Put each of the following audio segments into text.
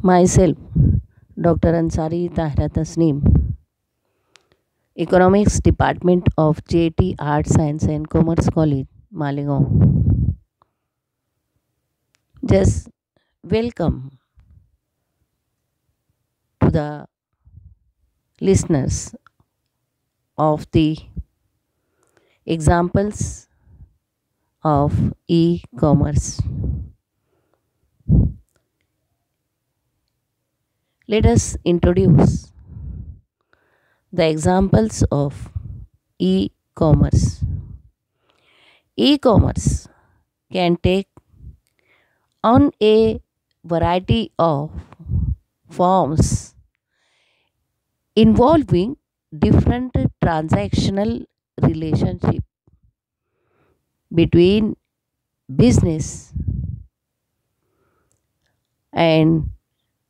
Myself, Dr. Ansari Tahira Tasneem, Economics Department of JT Arts Science and Commerce College, Malegaon. Just welcome to the listeners of the examples of e-commerce. Let us introduce the examples of e-commerce. E-commerce can take on a variety of forms involving different transactional relationship between business and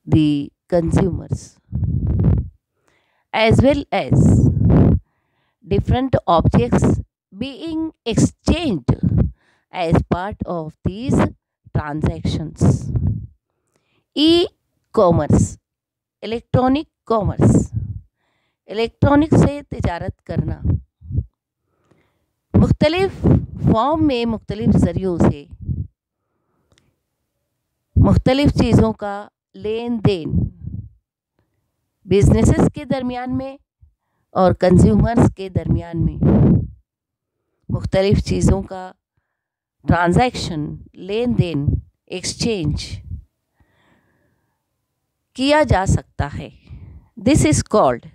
the consumers, as well as different objects being exchanged as part of these transactions. E commerce, electronic commerce, electronic से तिजारत करना, मुख्तलिफ form में मुख्तलिफ ज़रियों से मुख्तलिफ चीज़ों का लेन देन बिजनेसेस के दरमियान में और कंज्यूमर्स के दरमियान में मुख्तलिफ चीज़ों का ट्रांजैक्शन, लेन देन, एक्सचेंज किया जा सकता है. This is called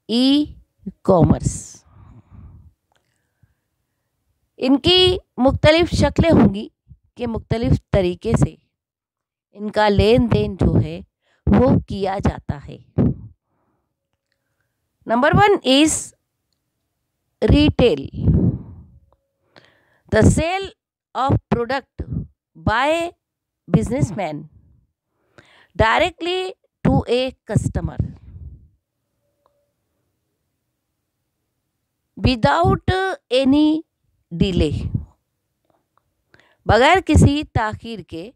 e commerce. इनकी मुख्तलिफ शक्लें होंगी कि मुख्तलिफ तरीके से इनका लेन देन जो है वो किया जाता है. Number 1 is retail. The sale of product by businessman directly to a customer without any delay. बगैर किसी ताखीर के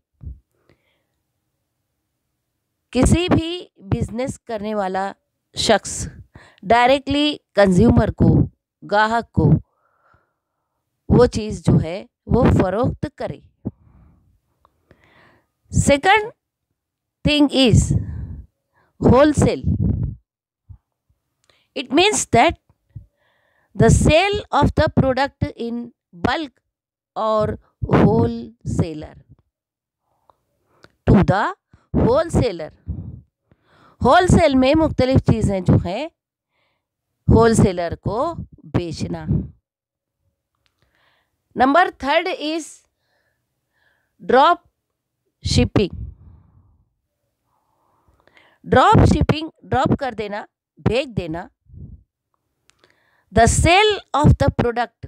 किसी भी बिजनेस करने वाला शख्स डायरेक्टली कंज्यूमर को, ग्राहक को वो चीज़ जो है वो फरोख्त करे. Second thing is wholesale. It means that the sale of the product in bulk or wholesaler to the wholesaler. wholesale में मुख्तलिफ चीज़ें जो हैं wholesaler को बेचना. Number 3 is drop shipping. Drop shipping, drop कर देना, भेज देना. The sale of the product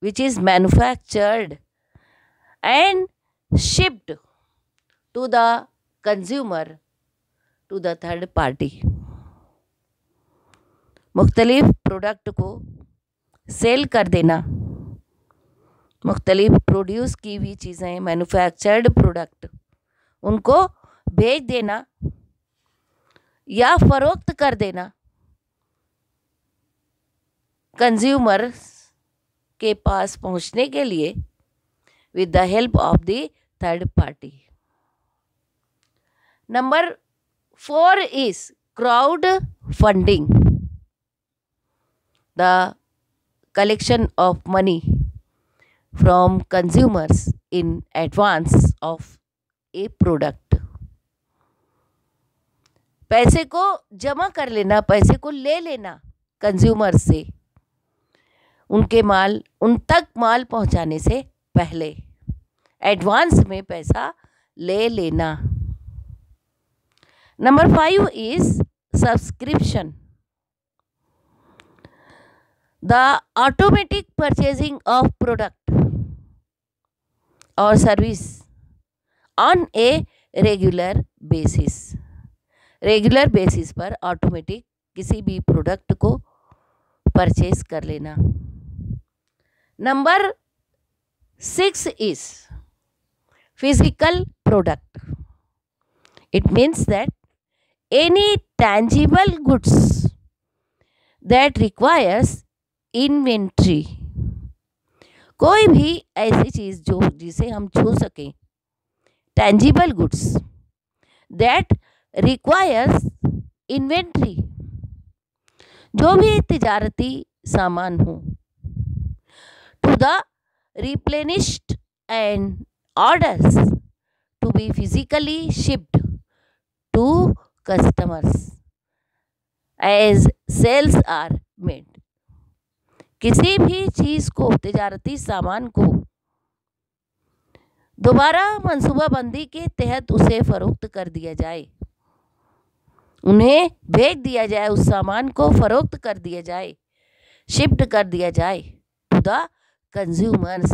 which is manufactured and shipped to the consumer to the third party. मुख्तलिफ प्रोडक्ट को सेल कर देना, मुख्तलिफ प्रोड्यूस की हुई चीज़ें, मैन्युफैक्चर्ड प्रोडक्ट, उनको भेज देना या फरोख्त कर देना कंज्यूमर के पास पहुंचने के लिए with the help of the third party. Number 4 is crowd funding. The collection of money from consumers in advance of A product. पैसे को जमा कर लेना, पैसे को ले लेना कंज्यूमर से उन तक माल पहुंचाने से पहले एडवांस में पैसा ले लेना. Number 5 is subscription. The automatic purchasing of product और service on a regular basis. Regular basis पर ऑटोमेटिक किसी भी प्रोडक्ट को परचेज कर लेना. Number 6 is physical product. It means that any tangible goods that requires inventory, कोई भी ऐसी चीज जो जिसे हम छू सकें, tangible goods that requires inventory, जो भी तिजारती सामान हो, to the replenished and orders to be physically shipped to customers as sales are made. किसी भी चीज को, तिजारती सामान को दोबारा मंसूबाबंदी के तहत उसे फरोख्त कर दिया जाए, उन्हें भेज दिया जाए, उस सामान को फरोख्त कर दिया जाए, शिफ्ट कर दिया जाए to the consumers,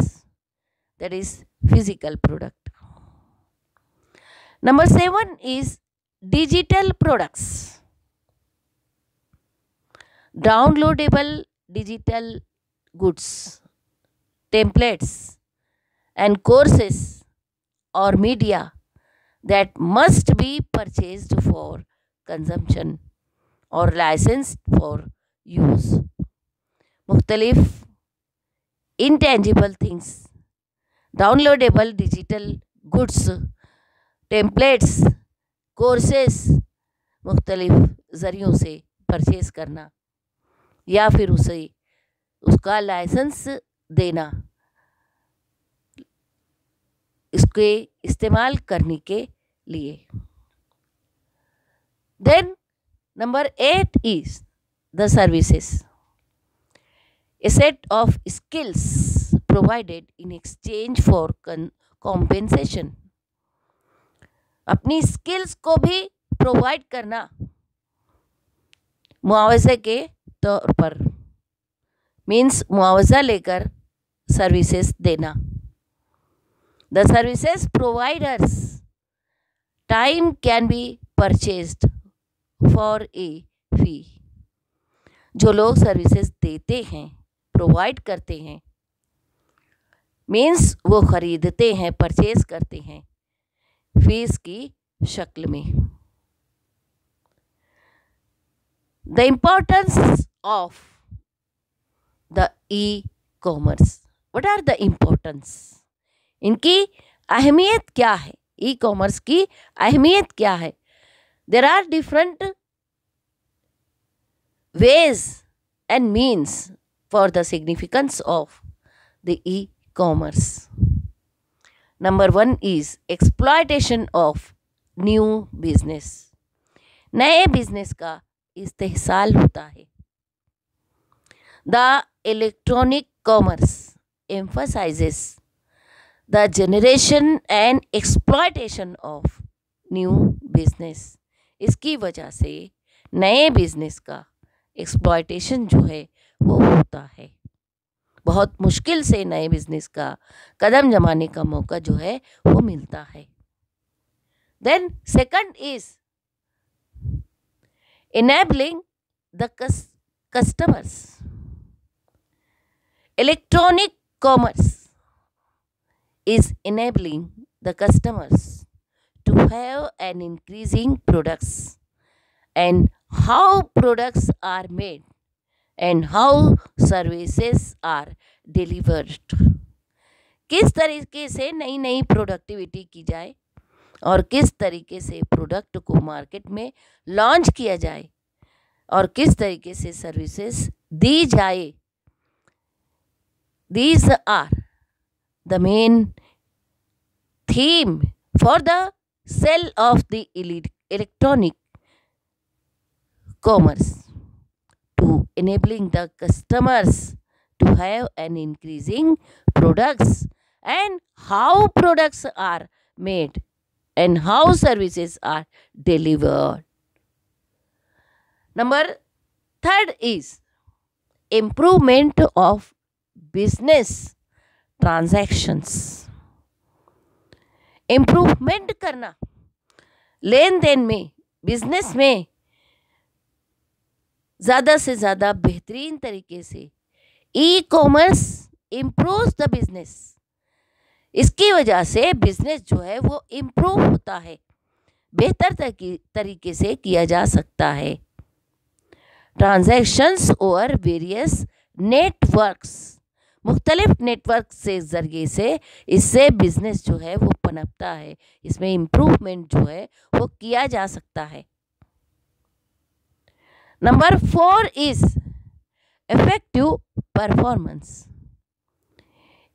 that is physical product. Number 7 is digital products. Downloadable digital goods, templates and courses or media that must be purchased for consumption or licensed for use. मुख्तलिफ intangible things, downloadable digital goods, templates, courses, मुख्तलिफ ज़रियों से purchase करना या फिर उसे उसका licence देना, इसके इस्तेमाल करने के लिए. Then number 8 is the services. A set of skills provided in exchange for compensation. अपनी स्किल्स को भी प्रोवाइड करना मुआवजे के तौर पर, मीन्स मुआवजा लेकर सर्विसेज देना. The services providers time can be purchased for a fee. जो लोग सर्विसेज देते हैं, प्रोवाइड करते हैं, मीन्स वो खरीदते हैं, परचेज करते हैं फीस की शक्ल में. The importance of the e-commerce. What are the importance? इनकी अहमियत क्या है? ई-कॉमर्स की अहमियत क्या है? There are different ways and means for the significance of the e-commerce. Number 1 is exploitation of new business. नए बिजनेस का इस्तेहसाल होता है. The electronic commerce emphasizes the generation and exploitation of new business. इसकी वजह से नए बिजनेस का exploitation जो है वो होता है. बहुत मुश्किल से नए बिजनेस का कदम जमाने का मौका जो है वो मिलता है. Then second is enabling the customers. Electronic commerce is enabling the customers to have an increasing products and how products are made and how services are delivered. किस तरीके से नई नई प्रोडक्टिविटी की जाए और किस तरीके से प्रोडक्ट को मार्केट में लॉन्च किया जाए और किस तरीके से सर्विसेज दी जाए. These are the main theme for the sale of the electronic commerce, to enabling the customers to have an increasing products and how products are made and how services are delivered. Number 3 is improvement of business transactions. Improvement करना लेन then में, business में ज़्यादा से ज़्यादा बेहतरीन तरीके से. E commerce improves the business. इसकी वजह से बिजनेस जो है वो इम्प्रूव होता है. बेहतर तरीके से किया जा सकता है। ट्रांजैक्शंस ओवर वेरियस नेटवर्क्स, मुख्तलिफ नेटवर्क से जरिए से इससे बिजनेस जो है वो पनपता है, इसमें इम्प्रूवमेंट जो है वो किया जा सकता है। Number 4 is effective performance.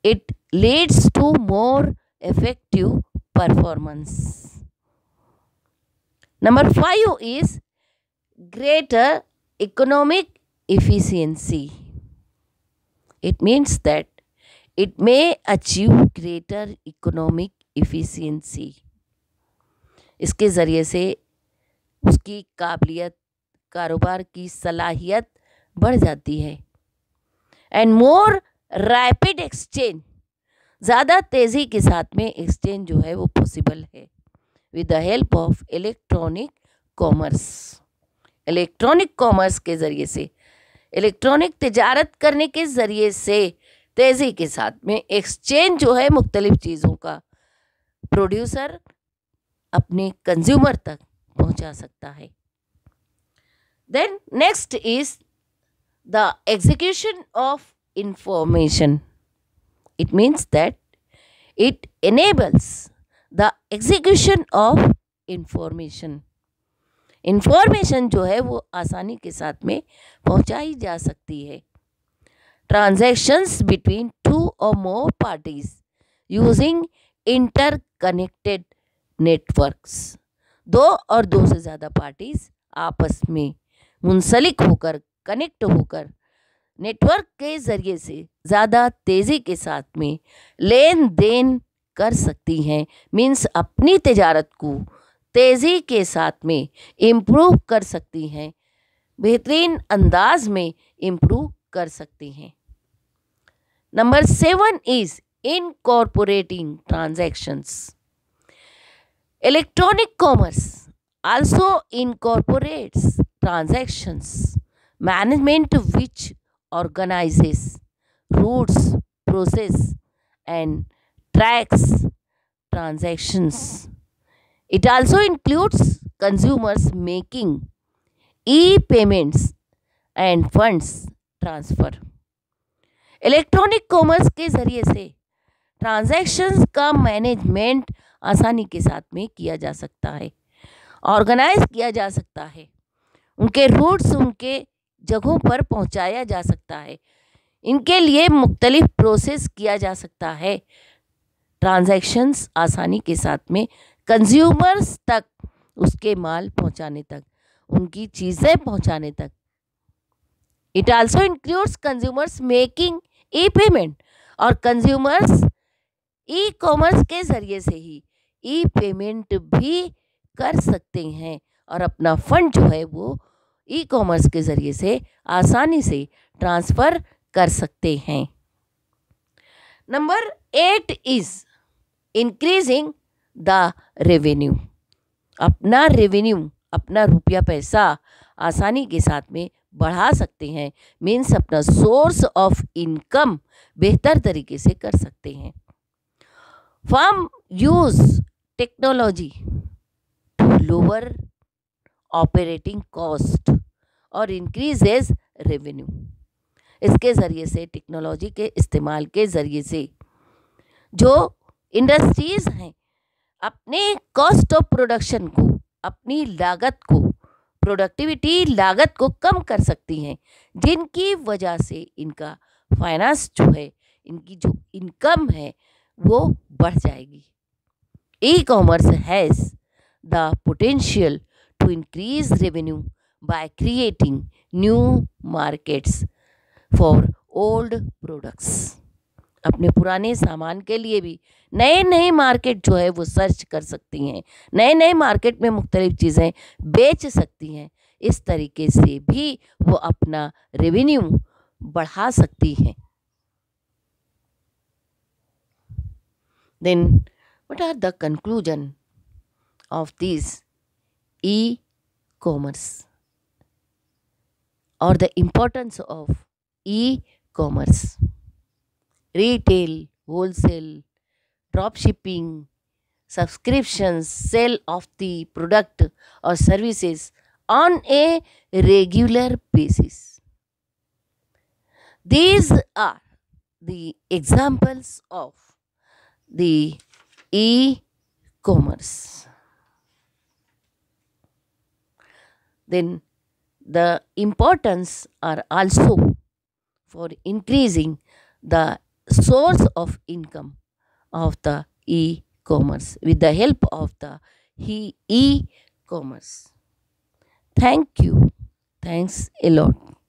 It leads to more effective performance. Number 5 is greater economic efficiency. It means that it may achieve greater economic efficiency. इसके ज़रिए से उसकी काबिलियत, कारोबार की सलाहियत बढ़ जाती है। एंड मोर रैपिड एक्सचेंज, ज़्यादा तेज़ी के साथ में एक्सचेंज जो है वो पॉसिबल है with the help of electronic commerce. Electronic commerce के ज़रिए से, इलेक्ट्रॉनिक तिजारत करने के ज़रिए से तेज़ी के साथ में एक्सचेंज जो है मुख्तलिफ चीज़ों का प्रोड्यूसर अपने कंज्यूमर तक पहुंचा सकता है। Then next is the execution of information. It means that it enables the execution of information. Information जो है वो आसानी के साथ में पहुंचाई जा सकती है। Transactions between two or more parties using interconnected networks. दो और दो से ज़्यादा पार्टीज आपस में मुंसलिक होकर, कनेक्ट होकर नेटवर्क के ज़रिए से ज़्यादा तेज़ी के साथ में लेन देन कर सकती हैं। मीन्स अपनी तिजारत को तेज़ी के साथ में इम्प्रूव कर सकती हैं, बेहतरीन अंदाज में इम्प्रूव कर सकती हैं। Number 7 is incorporating transactions. Electronic commerce also incorporates transactions management which organizes, routes, process and tracks transactions. It also includes consumers making e-payments and funds transfer. Electronic commerce के ज़रिए से ट्रांजैक्शंस का मैनेजमेंट आसानी के साथ में किया जा सकता है, ऑर्गेनाइज किया जा सकता है, उनके रूट्स उनके जगहों पर पहुंचाया जा सकता है, इनके लिए मुख्तलिफ प्रोसेस किया जा सकता है, ट्रांजैक्शंस आसानी के साथ में कंज्यूमर्स तक, उसके माल पहुंचाने तक, उनकी चीज़ें पहुंचाने तक। It also includes consumers making E payment, और कंज्यूमर्स ई कॉमर्स के ज़रिए से ही ई पेमेंट भी कर सकते हैं और अपना फंड जो है वो ई कॉमर्स के ज़रिए से आसानी से ट्रांसफ़र कर सकते हैं। Number 8 is increasing the revenue. अपना रेवेन्यू, अपना रुपया पैसा आसानी के साथ में बढ़ा सकते हैं। मीन्स अपना सोर्स ऑफ इनकम बेहतर तरीके से कर सकते हैं। Firm use technology to lower operating cost और इंक्रीजेज रेवेन्यू। इसके ज़रिए से, टेक्नोलॉजी के इस्तेमाल के ज़रिए से जो इंडस्ट्रीज़ हैं अपने कॉस्ट ऑफ प्रोडक्शन को, अपनी लागत को, प्रोडक्टिविटी लागत को कम कर सकती हैं, जिनकी वजह से इनका फाइनेंस जो है, इनकी जो इनकम है वो बढ़ जाएगी। ई कॉमर्स has the potential to increase revenue by creating new markets for old products. अपने पुराने सामान के लिए भी नए नए मार्केट जो है वो सर्च कर सकती हैं, नए नए मार्केट में मुख्तलिफ चीज़ें बेच सकती हैं। इस तरीके से भी वो अपना रेवेन्यू बढ़ा सकती हैं। Then what are the conclusion of this e-commerce or the importance of e-commerce? Retail, wholesale, drop shipping, subscriptions, sale of the product or services on a regular basis. These are the examples of the e-commerce. Then the importance are also for increasing the source of income of the e-commerce with the help of the e-commerce. Thank you. Thanks a lot.